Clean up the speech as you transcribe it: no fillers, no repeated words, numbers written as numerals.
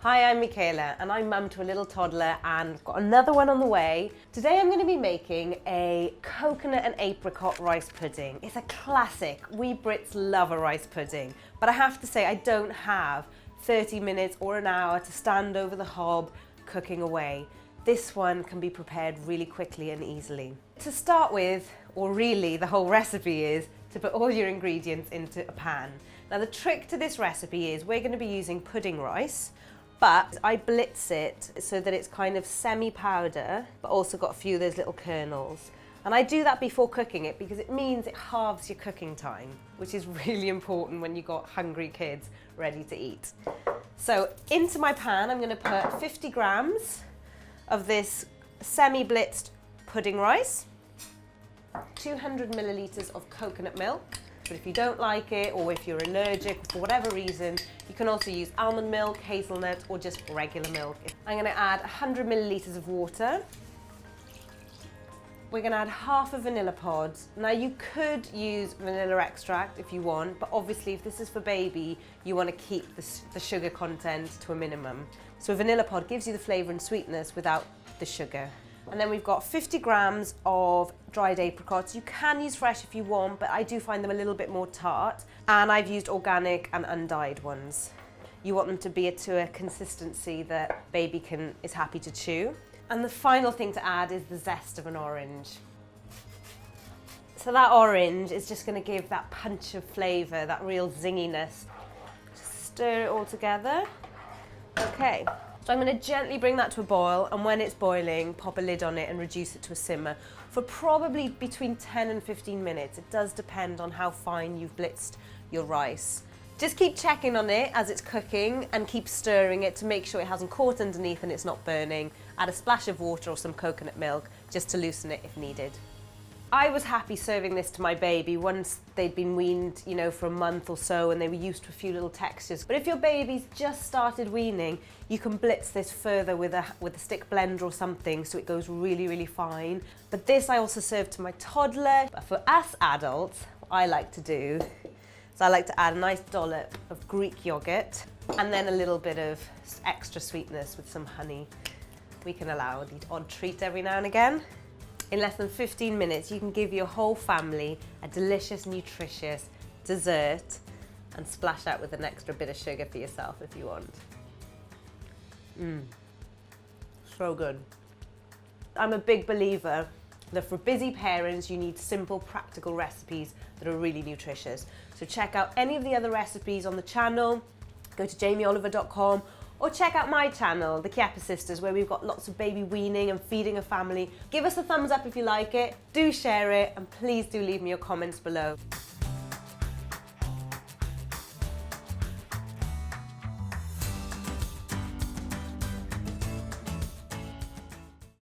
Hi, I'm Michela and I'm mum to a little toddler and got another one on the way. Today I'm going to be making a coconut and apricot rice pudding. It's a classic. We Brits love a rice pudding, but I have to say I don't have 30 minutes or an hour to stand over the hob cooking away. This one can be prepared really quickly and easily. To start with, or really the whole recipe is to put all your ingredients into a pan. Now the trick to this recipe is we're going to be using pudding rice, but I blitz it so that it's kind of semi-powder, but also got a few of those little kernels. And I do that before cooking it because it means it halves your cooking time, which is really important when you've got hungry kids ready to eat. So into my pan, I'm going to put 50 grams of this semi-blitzed pudding rice, 200 millilitres of coconut milk. But if you don't like it, or if you're allergic for whatever reason, you can also use almond milk, hazelnut, or just regular milk. I'm going to add 100 millilitres of water. We're going to add half a vanilla pod. Now you could use vanilla extract if you want, but obviously if this is for baby, you want to keep the sugar content to a minimum. So a vanilla pod gives you the flavour and sweetness without the sugar. And then we've got 50 grams of dried apricots. You can use fresh if you want, but I do find them a little bit more tart. And I've used organic and undyed ones. You want them to be to a consistency that baby is happy to chew. And the final thing to add is the zest of an orange. So that orange is just going to give that punch of flavour, that real zinginess. Just stir it all together. Okay. So I'm going to gently bring that to a boil, and when it's boiling, pop a lid on it and reduce it to a simmer for probably between 10 and 15 minutes. It does depend on how fine you've blitzed your rice. Just keep checking on it as it's cooking and keep stirring it to make sure it hasn't caught underneath and it's not burning. Add a splash of water or some coconut milk just to loosen it if needed. I was happy serving this to my baby once they'd been weaned, for a month or so and they were used to a few little textures. But if your baby's just started weaning, you can blitz this further with a stick blender or something so it goes really, really fine. But this I also serve to my toddler. But for us adults, what I like to do is I like to add a nice dollop of Greek yogurt and then a little bit of extra sweetness with some honey. We can allow the odd treat every now and again. In less than 15 minutes, you can give your whole family a delicious, nutritious dessert and splash out with an extra bit of sugar for yourself if you want. So good. I'm a big believer that for busy parents, you need simple, practical recipes that are really nutritious. So check out any of the other recipes on the channel, go to jamieoliver.com, or check out my channel, the Chiappa Sisters, where we've got lots of baby weaning and feeding a family. Give us a thumbs up if you like it, do share it, and please do leave me your comments below.